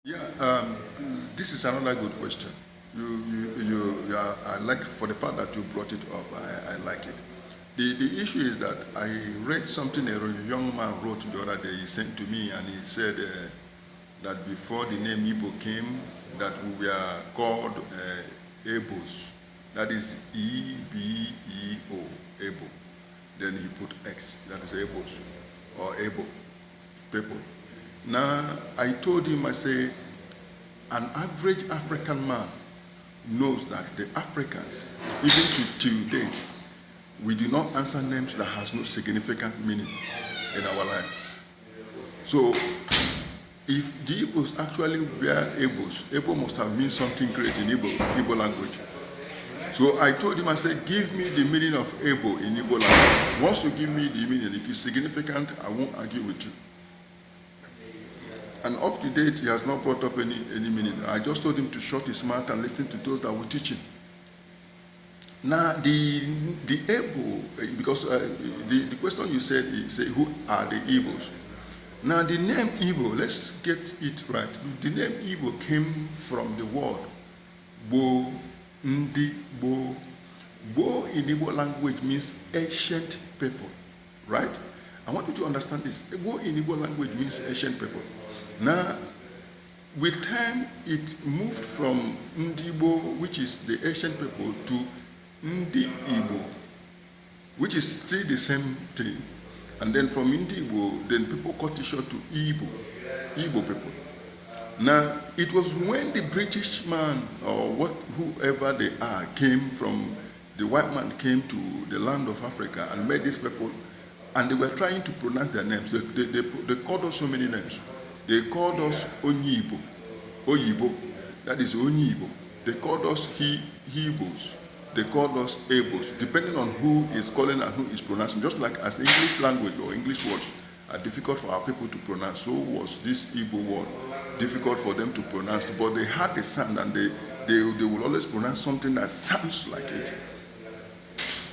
Yeah, this is another good question. I like for the fact that you brought it up. I like it. The issue is that I read something a young man wrote the other day. He sent to me and he said that before the name Igbo came, that we were called Ebos. That is E-B-E-O, Ebo. Then he put X, that is Ebos or Ebo people. Now, I told him, I say, an average African man knows that the Africans, even till date, we do not answer names that has no significant meaning in our life. So, if the Igbos actually were Igbos, Igbo must have meant something great in Igbo language. So I told him, I said, give me the meaning of Igbo in Igbo language. Once you give me the meaning, if it's significant, I won't argue with you. And up to date, he has not brought up any meaning. I just told him to shut his mouth and listen to those that will teach him. Now, the Igbo, because the question you said, who are the Igbos? Now, the name Igbo, let's get it right. The name Igbo came from the word Bo, Ndi, Bo. Bo in Igbo language means ancient people, right? I want you to understand this. Bo in Igbo language means ancient people. Now, with time, it moved from Ndibo, which is the ancient people, to Ndi Igbo, which is still the same thing. And then from Ndibo, then people cut it short to Igbo people. Now, it was when the British man, or whoever they are, the white man came to the land of Africa and met these people, and they were trying to pronounce their names. They called us so many names. They called us Onyibo, Oyibo, that is Onyibo. They called us Hebos. They called us Ebos, depending on who is calling and who is pronouncing. Just like as English language or English words are difficult for our people to pronounce, so was this Igbo word difficult for them to pronounce. But they had the sound, and they will always pronounce something that sounds like it.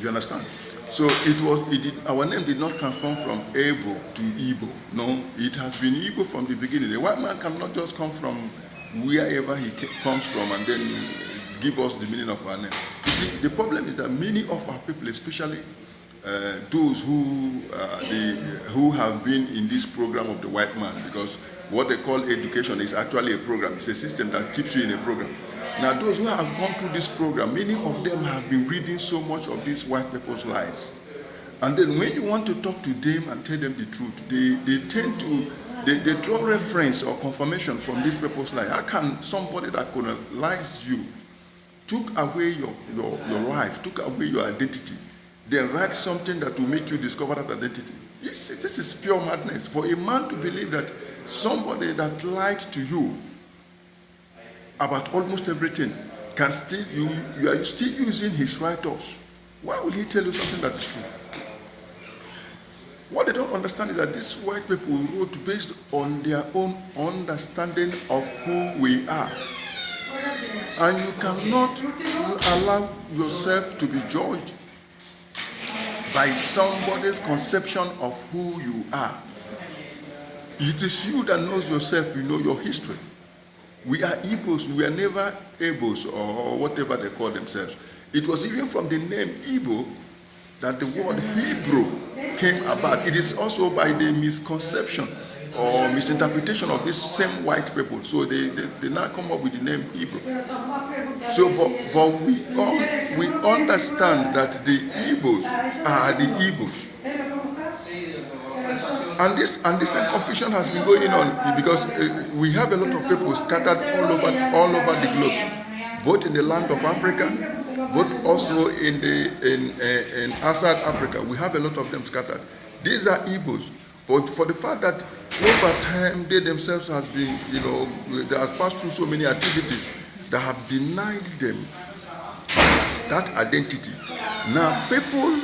You understand? So our name did not transform from Ebo to Igbo. No, it has been Igbo from the beginning. A white man cannot just come from wherever he comes from and then give us the meaning of our name. You see, the problem is that many of our people, especially those who have been in this program of the white man, because what they call education is actually a program. It's a system that keeps you in a program. Now, those who have gone through this program, many of them have been reading so much of these white people's lies. And then when you want to talk to them and tell them the truth, they tend to, they draw reference or confirmation from these people's lies. How can somebody that colonized you, took away your life, took away your identity, then write something that will make you discover that identity? This is pure madness. For a man to believe that somebody that lied to you about almost everything can still, you are still using his write-ups. Why will he tell you something that is true? What they don't understand is that these white people wrote based on their own understanding of who we are. And you cannot allow yourself to be judged by somebody's conception of who you are. It is you that knows yourself, you know your history. We are Igbos, we are never Ebos or whatever they call themselves. It was even from the name Igbo that the word Hebrew came about. It is also by the misconception or misinterpretation of these same white people. So they now come up with the name Hebrew. So but we understand that the Igbos are the Igbos. And the same confusion has been going on because we have a lot of people scattered all over the globe, both in the land of Africa, both also in outside Africa. We have a lot of them scattered. These are Igbos, but for the fact that over time they themselves has been, they have passed through so many activities that have denied them that identity. Now people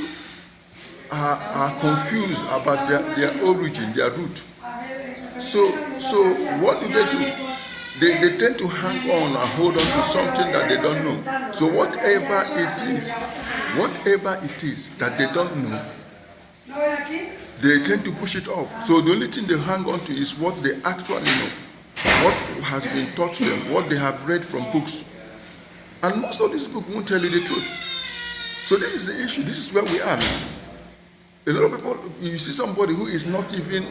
are confused about their origin, their root. So what do? They tend to hang on and hold on to something that they don't know. So whatever it is that they don't know, they tend to push it off. So the only thing they hang on to is what they actually know. what has been taught them, what they have read from books. And most of these books won't tell you the truth. So this is the issue. This is where we are now. A lot of people, you see somebody who is not even,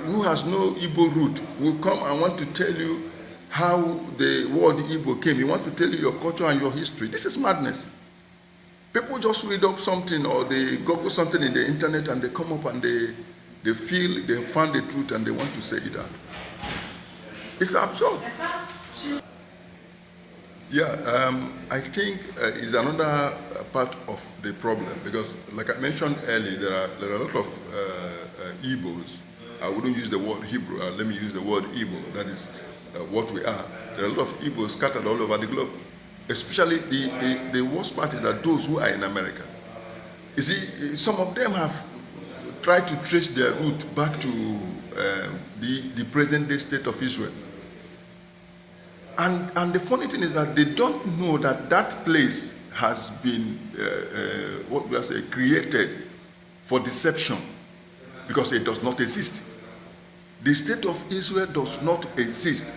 who has no Igbo root, will come and want to tell you how the word Igbo came. He wants to tell you your culture and your history. This is madness. People just read up something or they Google something in the internet and they come up and they feel they found the truth and they want to say it out. It's absurd. Yeah, I think it's another part of the problem because, like I mentioned earlier, there are a lot of Igbos. I wouldn't use the word Hebrew. Let me use the word Igbo. That is what we are. There are a lot of Igbos scattered all over the globe. Especially the worst part is that those who are in America. You see, some of them have tried to trace their root back to the present-day state of Israel. And the funny thing is that they don't know that that place has been, what we say, created for deception because it does not exist. The state of Israel does not exist.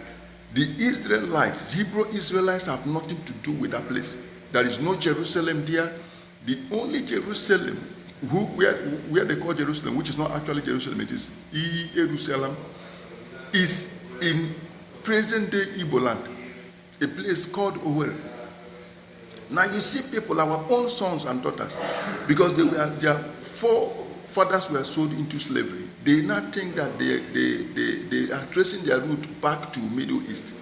The Israelites, Hebrew Israelites, have nothing to do with that place. There is no Jerusalem there. The only Jerusalem, where they call Jerusalem, which is not actually Jerusalem, it is Jerusalem, is in present-day Igbo land, a place called Owerri. Now you see people, our own sons and daughters, because their forefathers were sold into slavery. They now think that they are tracing their route back to Middle East,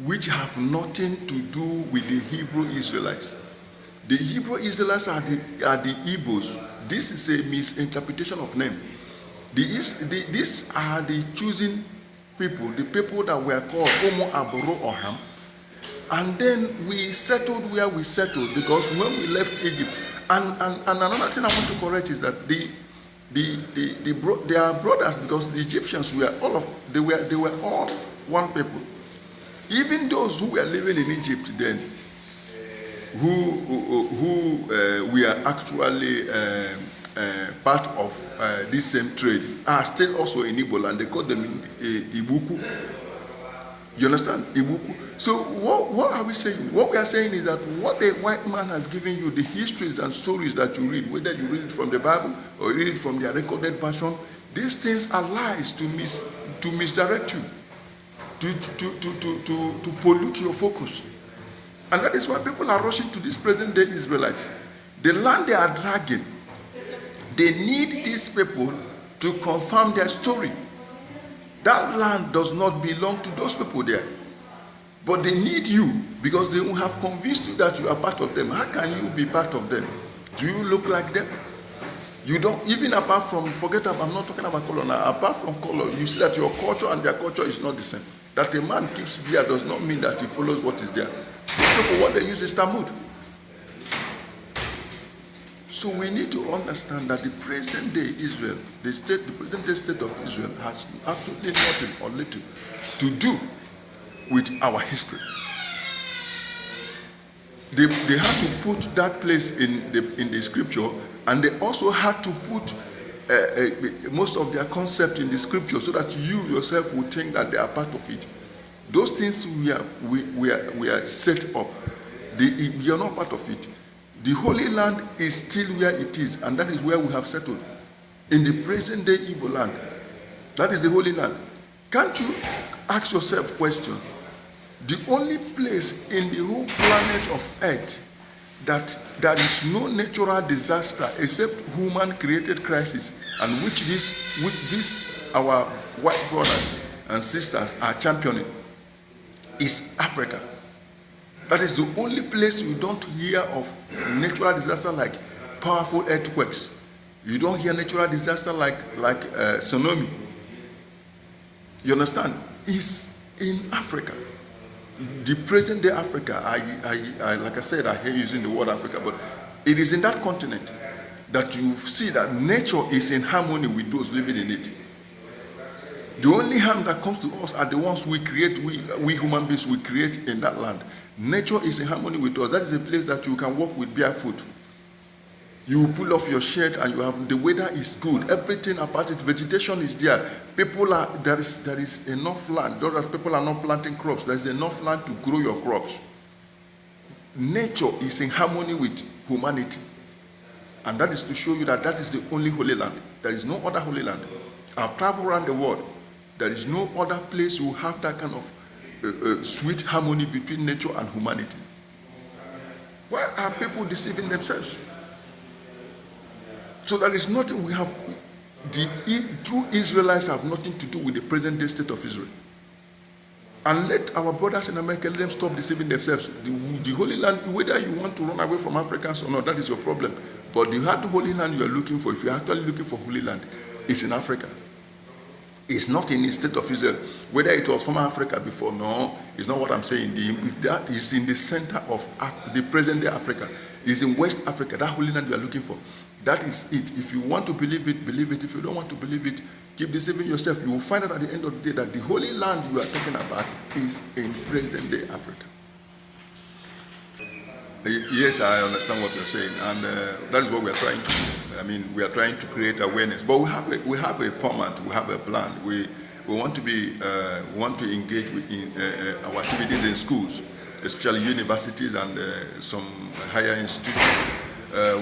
which have nothing to do with the Hebrew Israelites. The Hebrew Israelites are the Igbos. This is a misinterpretation of name. These are the chosen people, the people that were called Homo Aboro or Ham. And then we settled where we settled because when we left Egypt, and another thing I want to correct is that they are brothers because the Egyptians were they were all one people. Even those who were living in Egypt then, who were actually part of this same trade, are still also in Igbo land. They call them Ibuku. You understand? Ibuku. So what are we saying? What we are saying is that what the white man has given you, the histories and stories that you read, whether you read it from the Bible or you read it from their recorded version, these things are lies to misdirect you, to pollute your focus. And that is why people are rushing to these present-day Israelites. The land they are dragging, they need these people to confirm their story. That land does not belong to those people there. But they need you because they will have convinced you that you are part of them. How can you be part of them? Do you look like them? You don't, even apart from, I'm not talking about color now, apart from color, you see that your culture and their culture is not the same. That a man keeps beer does not mean that he follows what is there. These people, what they use is Talmud. So we need to understand that the present day Israel, the present day state of Israel has absolutely nothing or little to do with our history. They had to put that place in the scripture, and they also had to put most of their concept in the scripture so that you yourself would think that they are part of it. Those things we are set up. We are not part of it. The Holy Land is still where it is, and that is where we have settled. In the present day Igbo land. That is the Holy Land. Can't you ask yourself a question? The only place in the whole planet of Earth that there is no natural disaster except human-created crisis, and which this our white brothers and sisters are championing, is Africa. That is the only place you don't hear of natural disaster like powerful earthquakes. You don't hear natural disaster like tsunami. You understand? It's in Africa. The present day Africa, I like I said, I hate using the word Africa, but it is in that continent that you see that nature is in harmony with those living in it. The only harm that comes to us are the ones we create, we human beings, we create in that land. Nature is in harmony with us. That is a place that you can walk with barefoot. You pull off your shirt and you have, the weather is good. Everything about it, vegetation is there. there is enough land. Not that people are not planting crops. There is enough land to grow your crops. Nature is in harmony with humanity. And that is to show you that is the only holy land. There is no other holy land. I've traveled around the world. There is no other place who have that kind of sweet harmony between nature and humanity. Why are people deceiving themselves? So there is nothing we have. The true Israelites have nothing to do with the present day state of Israel. And let our brothers in America, let them stop deceiving themselves. The Holy Land, whether you want to run away from Africans or not, that is your problem. But the Holy Land you are looking for, if you're actually looking for Holy Land, it's in Africa. It's not in the state of Israel. Whether it was from Africa before, no, it's not what I'm saying. That is in the center of the present day Africa. It's in West Africa, that Holy Land you are looking for. That is it. If you want to believe it, believe it. If you don't want to believe it, keep deceiving yourself. You will find out at the end of the day that the Holy Land you are talking about is in present day Africa. Yes, I understand what you're saying, and that is what we are trying to do. I mean, we are trying to create awareness, but we have a format, we have a plan. We want to engage in our activities in schools, especially universities and some higher institutions.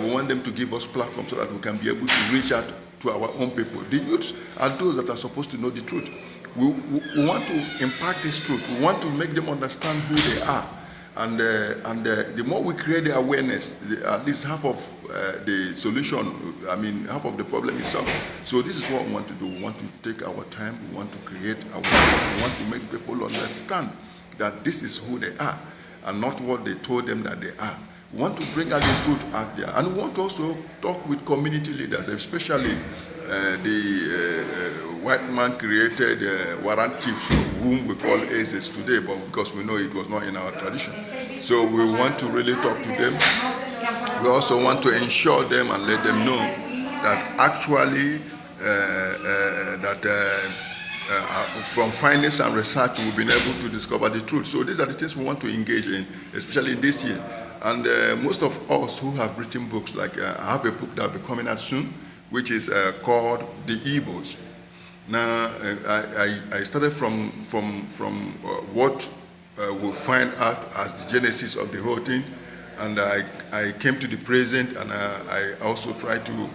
We want them to give us platforms so that we can be able to reach out to our own people. The youths are those that are supposed to know the truth. We want to impart this truth. We want to make them understand who they are. And the more we create the awareness, at least half of the solution, half of the problem is solved. So this is what we want to do. We want to take our time. We want to create awareness. We want to make people understand that this is who they are and not what they told them that they are. We want to bring out the truth out there. And we want to also talk with community leaders, especially the white man created warrant chiefs, whom we call aces today, but because we know it was not in our tradition. So we want to really talk to them. We also want to ensure them and let them know that actually from findings and research we've been able to discover the truth. So these are the things we want to engage in, especially this year. And most of us who have written books, like I have a book that will be coming out soon, which is called The Igbos. Now, I started from what we find out as the genesis of the whole thing, and I came to the present, and I also try to,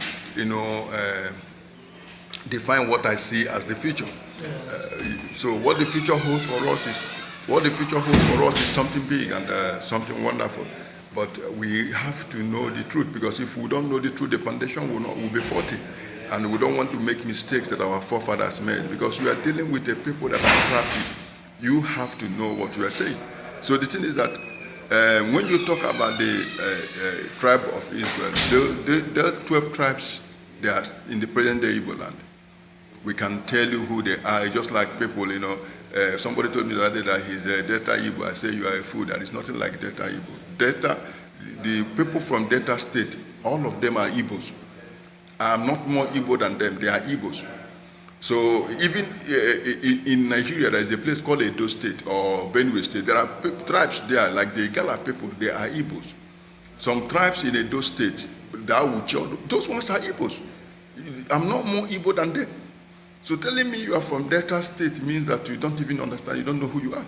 define what I see as the future. So what the future holds for us is something big and something wonderful. But we have to know the truth, because if we don't know the truth, the foundation will be faulty. And we don't want to make mistakes that our forefathers made, because we are dealing with the people that are crafty. You have to know what you are saying. So the thing is that when you talk about the tribe of Israel, there are 12 tribes. They are in the present-day Igbo land. We can tell you who they are. It's just like people, somebody told me the other day that he's a Delta Igbo. I say, you are a fool. There is nothing like Delta Igbo. The people from Delta State, all of them are Igbos. I'm not more Igbo than them. They are Igbos. So even in Nigeria, there is a place called Edo State or Benue State. There are tribes there, like the Igala people. They are Igbos. Some tribes in Edo State, the Awucho, those ones are Igbos. I'm not more Igbo than them. So telling me you are from Delta State means that you don't even understand. You don't know who you are.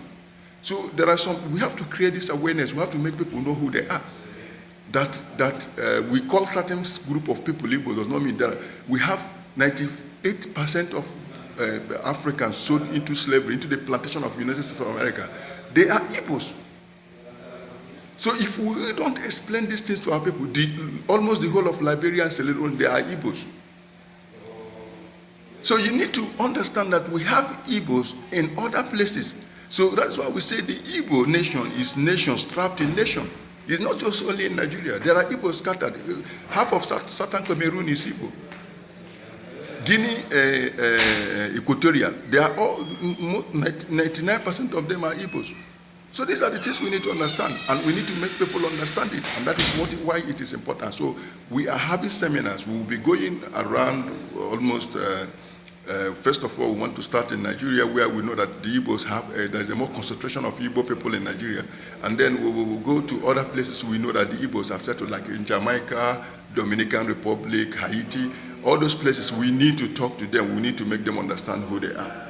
So there are we have to create this awareness. We have to make people know who they are. That we call certain group of people Igbo does not mean that we have 98% of Africans sold into slavery, into the plantation of the United States of America. They are Igbos. So if we don't explain these things to our people, almost the whole of Liberia and Sierra Leone, they are Igbos. So you need to understand that we have Igbos in other places. So that's why we say the Igbo nation is nations trapped in nation. It's not just only in Nigeria. There are Igbos scattered. Half of Southern Cameroon is Igbo. Guinea Equatorial, they are all, 99% of them are Igbos. So these are the things we need to understand, and we need to make people understand it, and that is why it is important. So we are having seminars. We will be going around almost, first of all, we want to start in Nigeria, where we know that the Igbos there's a more concentration of Igbo people in Nigeria, and then we will go to other places we know that the Igbos have settled, like in Jamaica, Dominican Republic, Haiti. All those places, we need to talk to them. We need to make them understand who they are.